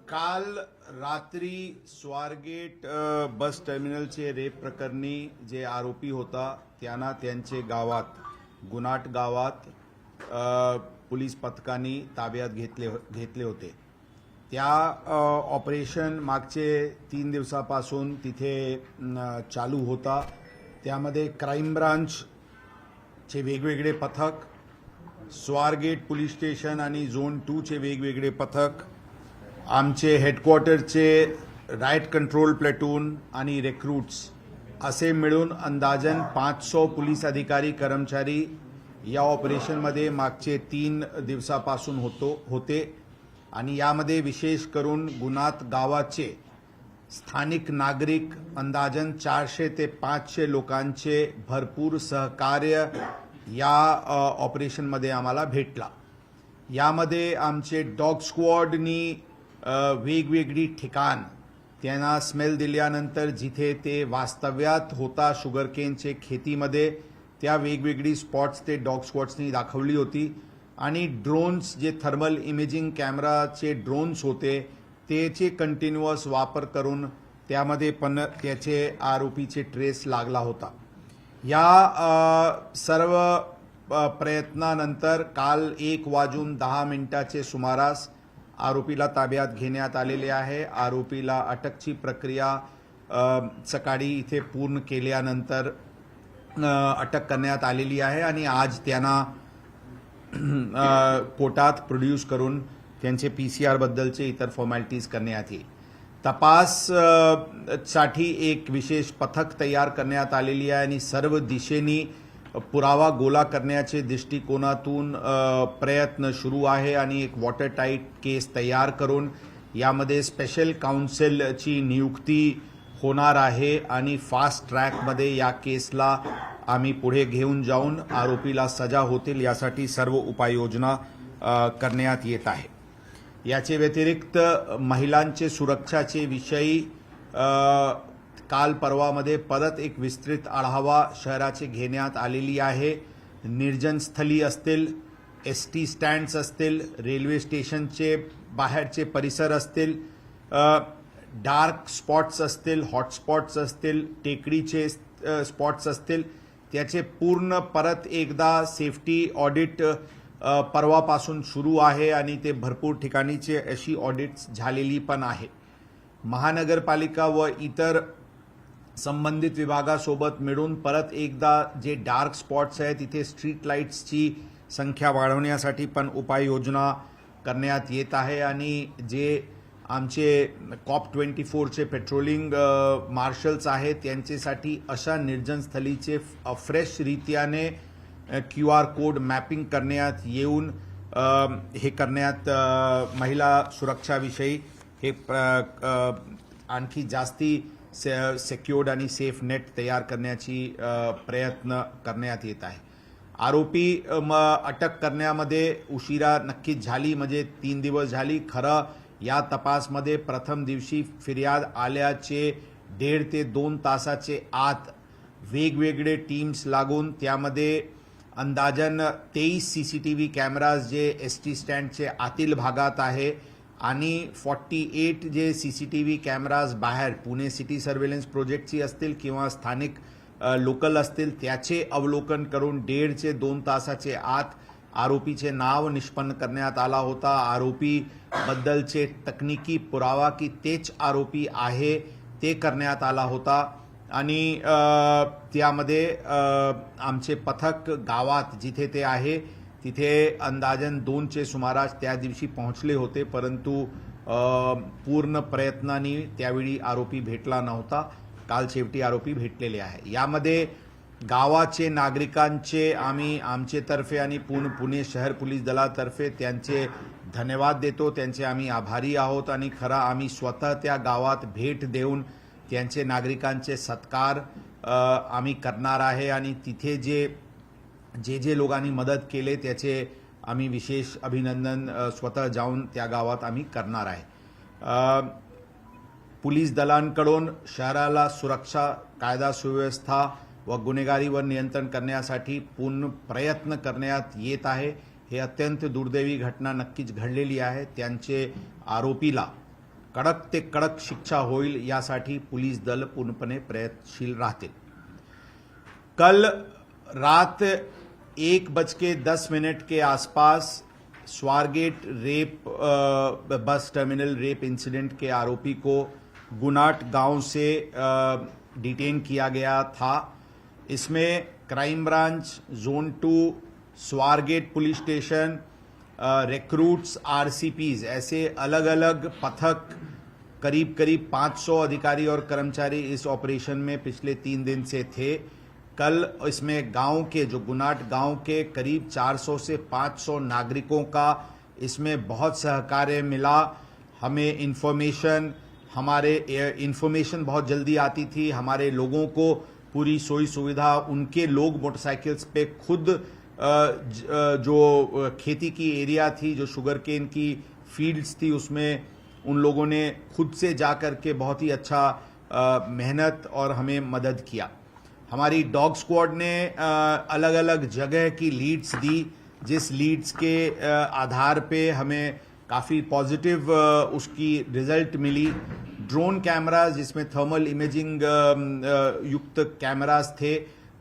काल रात्री स्वारगेट बस टर्मिनलचे रेप प्रकरणी जे आरोपी होता त्यांना त्यांचे गावात गुनाट गावात पोलीस पथकाने ताब्यात घेतले होते। त्या ऑपरेशन मागचे 3 दिवसापासून तिथे चालू होता। त्यामध्ये क्राइम ब्रांचचे वेगवेगळे पथक, स्वारगेट पोलीस स्टेशन आणि झोन 2 चे वेगवेगळे पथक, आमचे हेडक्वार्टरचे राईट कंट्रोल प्लेटून आणि रिक्रूट्स असे मिळून अंदाजन 500 पोलीस अधिकारी कर्मचारी या ऑपरेशनमध्ये मागचे 3 दिवसापासून होते आणि यामध्ये विशेष करून गुनात गावाचे स्थानिक नागरिक अंदाजन 400 ते 500 लोकांचे भरपूर सहकार्य या ऑपरेशनमध्ये आम्हाला भेटला। यामध्ये आमचे डॉग स्क्वॉडनी वेगवेगळी ठिकाण त्यांना स्मेल दिल्यानंतर जिथे ते वास्तव्यात होता शुगरकेनचे खेतीमध्ये त्या वेगवेगळी स्पॉट्स ते डॉग स्क्वॉड्सनी दाखवली होती आणि ड्रोन्स जे थर्मल इमेजिंग कॅमेराचे ड्रोन्स होते त्याचे कंटिन्युअस वापर करून त्यामध्ये पण त्याचे आरोपीचे ट्रेस लागला होता। या सर्व प्रयत्नानंतर काल 1:10 सुमारास आरोपीला ताब्यात घेण्यात आलेले आहे। आरोपीला अटकची प्रक्रिया सकाळी इथे पूर्ण केल्यानंतर अटक करण्यात आलेली आहे आणि आज त्यांना कोर्टात प्रोड्यूस करून त्यांचे PCR बद्दलचे इतर फॉर्मॅलिटीज करण्यात येईल। तपास साठी एक विशेष पथक तयार करण्यात आलेली आहे आणि सर्व दिशेनी पुरावा गोळा करण्याचे दृष्टिकोनातून प्रयत्न सुरू आहे आणि एक वॉटर टाईट केस तयार करून यामध्ये स्पेशल काउन्सिलची नियुक्ती होणार आहे आणि फास्ट ट्रॅकमध्ये या केसला आम्ही पुढे घेऊन जाऊन आरोपीला सजा होतील यासाठी सर्व उपाययोजना करण्यात येत आहे। याचे व्यतिरिक्त महिलांचे सुरक्षाचे विषयी काल परवामध्ये परत एक विस्तृत आढावा शहराचे घेण्यात आलेली आहे। निर्जन स्थली असतील, ST स्टँड्स असतील, रेल्वे स्टेशनचे बाहेरचे परिसर असतील, डार्क स्पॉट्स असतील, हॉटस्पॉट्स असतील, टेकडीचे स्पॉट्स असतील, त्याचे पूर्ण परत एकदा सेफ्टी ऑडिट परवापासून सुरू आहे आणि ते भरपूर ठिकाणीचे अशी ऑडिट्स झालेली पण आहे। महानगरपालिका व इतर संबंधित विभागासोबत मिळून परत एकदा जे डार्क स्पॉट्स आहेत तिथे स्ट्रीट लाईट्सची संख्या वाढवण्यासाठी पण उपाययोजना करण्यात येत आहे आणि जे आमचे COP24 चे पेट्रोलिंग मार्शल्स आहेत त्यांच्यासाठी अशा निर्जन स्थलीचे फ्रेश रीत्याने QR कोड मॅपिंग करण्यात येऊन हे करण्यात महिला सुरक्षाविषयी हे आणखी जास्ती सेक्युर्ड आणि सेफ नेट तयार करण्याची प्रयत्न करण्यात येत आहे। आरोपी अटक करण्यामध्ये उशिरा नक्कीच झाली, म्हणजे 3 दिवस झाली। खरं या तपासमध्ये प्रथम दिवशी फिर्याद आल्याचे 1.5 ते 2 तासाचे आत वेगवेगळे टीम्स लागून त्यामध्ये अंदाजन 23 CCTV कॅमेराज जे ST स्टँडचे आतील भागात आहे आणि 48 जे CCTV कॅमेराज बाहेर पुणे सिटी सर्व्हेलन्स प्रोजेक्टची असतील किंवा स्थानिक लोकल असतील त्याचे अवलोकन करून 1.5 ते 2 तासाचे आत आरोपीचे नाव निष्पन्न करण्यात आला होता। आरोपी बद्दलचे तकनिकी पुरावा की तेच आरोपी आहे ते करण्यात आला होता आणि त्यामध्ये आमचे पथक गावात जिथे ते आहे तिथे अंदाजन 2चे सुमारास त्या दिवशी पोहोचले होते, परंतु पूर्ण प्रयत्नांनी त्यावेळी आरोपी भेटला नव्हता। काल शेवटी आरोपी भेटलेले आहे। यामध्ये गावाचे नागरिकांचे आम्ही आमचेतर्फे आणि पुणे शहर पोलीस दलातर्फे त्यांचे धन्यवाद देतो, त्यांचे आम्ही आभारी आहोत आणि खरा आम्ही स्वतः त्या गावात भेट देऊन त्यांचे नागरिकांचे सत्कार आम्ही करणार आहे आणि तिथे जे लोकांनी मदत केले त्याचे आम्ही विशेष अभिनंदन स्वतः जाऊन त्या गावात आम्ही करणार आहे। पोलीस दलांकडून शहराला सुरक्षा, कायदा सुव्यवस्था व गुन्हेगारीवर नियंत्रण करण्यासाठी पूर्ण प्रयत्न करण्यात येत आहे। हे अत्यंत दुर्दैवी घटना नक्कीच घडलेली आहे। त्यांचे आरोपीला कडक ते कडक शिक्षा होईल यासाठी पोलीस दल पूर्णपणे प्रयत्नशील राहतील. कल रात 1:10 के आसपास Swargate rape bus terminal rape incident के आरोपी को गुनाट गांव से डिटेन किया गया था. इसमें crime branch, zone 2, Swargate police station, recruits, RCPs ऐसे अलग अलग पथक करीब 500 अधिकारी और कर्मचारी इस ऑपरेशन में पिछले 3 दिन से थे. कल इसमें गांव के जो गुनाट गांव के करीब 400 से 500 नागरिकों का इसमें बहुत सहकार्य मिला. हमें इंफॉर्मेशन बहुत जल्दी आती थी. हमारे लोगों को पूरी सोई सुविधा, उनके लोग मोटरसाइकिल्स पे खुद जो खेती की एरिया थी, जो शुगर केन की फील्ड्स थी, उसमें उन लोगों ने खुद से जाकर के बहुत ही अच्छा मेहनत और हमें मदद किया. हमारी डॉग स्क्वाड ने अलग अलग जगह की लीड्स दी, जिस लीड्स के आधार पे हमें काफ़ी पॉजिटिव उसकी रिजल्ट मिली. ड्रोन कैमराज, जिसमें थर्मल इमेजिंग युक्त कैमराज थे,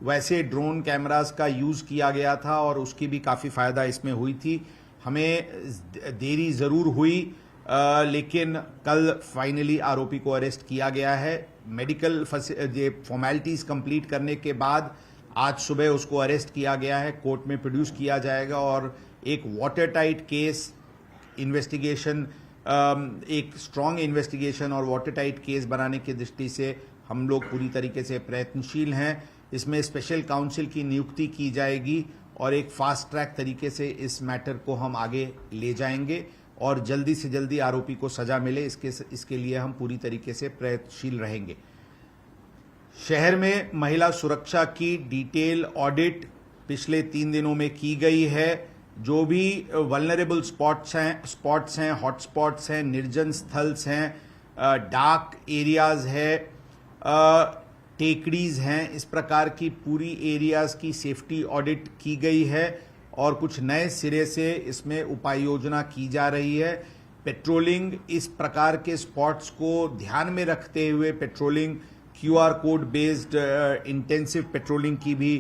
वैसे ड्रोन कैमराज का यूज़ किया गया था और उसकी भी काफ़ी फ़ायदा इसमें हुई थी. हमें देरी ज़रूर हुई, लेकिन कल फाइनली आरोपी को अरेस्ट किया गया है. मेडिकल फॉर्मेलिटीज़ कंप्लीट करने के बाद आज सुबह उसको अरेस्ट किया गया है, कोर्ट में प्रोड्यूस किया जाएगा और एक वाटर टाइट केस इन्वेस्टिगेशन, एक स्ट्रांग इन्वेस्टिगेशन और वाटर टाइट केस बनाने की दृष्टि से हम लोग पूरी तरीके से प्रयत्नशील हैं. इसमें स्पेशल काउंसिल की नियुक्ति की जाएगी और एक फास्ट ट्रैक तरीके से इस मैटर को हम आगे ले जाएंगे और जल्दी से जल्दी आरोपी को सजा मिले, इसके लिए हम पूरी तरीके से प्रयत्नशील रहेंगे. शहर में महिला सुरक्षा की डिटेल ऑडिट पिछले 3 दिनों में की गई है. जो भी वल्नरेबल स्पॉट्स हैं, हॉटस्पॉट्स हैं, निर्जन स्थल्स हैं, डार्क एरियाज है, टेकड़ीज हैं, इस प्रकार की पूरी एरियाज की सेफ्टी ऑडिट की गई है और कुछ नए सिरे से इसमें उपाय योजना की जा रही है. पेट्रोलिंग, इस प्रकार के स्पॉट्स को ध्यान में रखते हुए patrolling, QR code based intensive patrolling की भी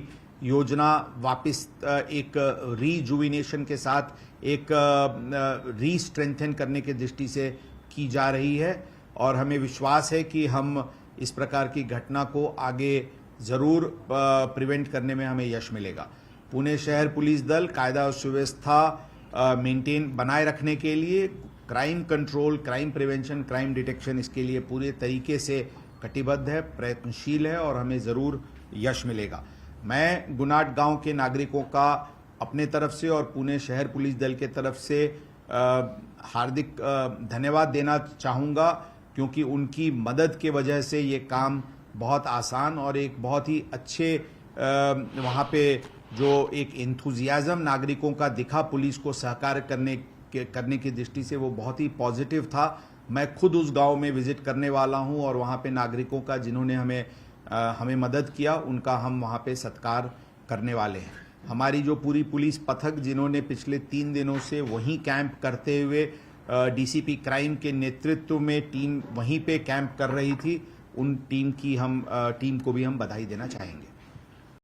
योजना वापस एक रीजुविनेशन के साथ एक रीस्ट्रेंथन करने की दृष्टि से की जा रही है और हमें विश्वास है कि हम इस प्रकार की घटना को आगे जरूर प्रिवेंट करने में हमें यश मिलेगा. पुणे शहर पुलिस दल कायदा और सुव्यवस्था मेंटेन बनाए रखने के लिए crime control, crime prevention, crime detection, इसके लिए पूरे तरीके से कटिबद्ध है, प्रयत्नशील है और हमें जरूर यश मिलेगा. मैं गुनाट गांव के नागरिकों का अपने तरफ से और पुणे शहर पुलिस दल के तरफ से हार्दिक धन्यवाद देना चाहूँगा, क्योंकि उनकी मदद के वजह से ये काम बहुत आसान और एक बहुत ही अच्छे वहाँ पे जो एक एंथुजियाज्म नागरिकों का दिखा पुलिस को सहकार करने की दृष्टि से, वो बहुत ही पॉजिटिव था. मैं खुद उस गांव में विजिट करने वाला हूं और वहाँ पे नागरिकों का जिन्होंने हमें मदद किया, उनका हम वहाँ पे सत्कार करने वाले हैं. हमारी जो पूरी पुलिस पथक जिन्होंने पिछले 3 दिनों से वहीं कैंप करते हुए डीसीपी क्राइम के नेतृत्व में टीम वहीं पे कैंप कर रही थी, उन टीम को भी हम बधाई देना चाहेंगे.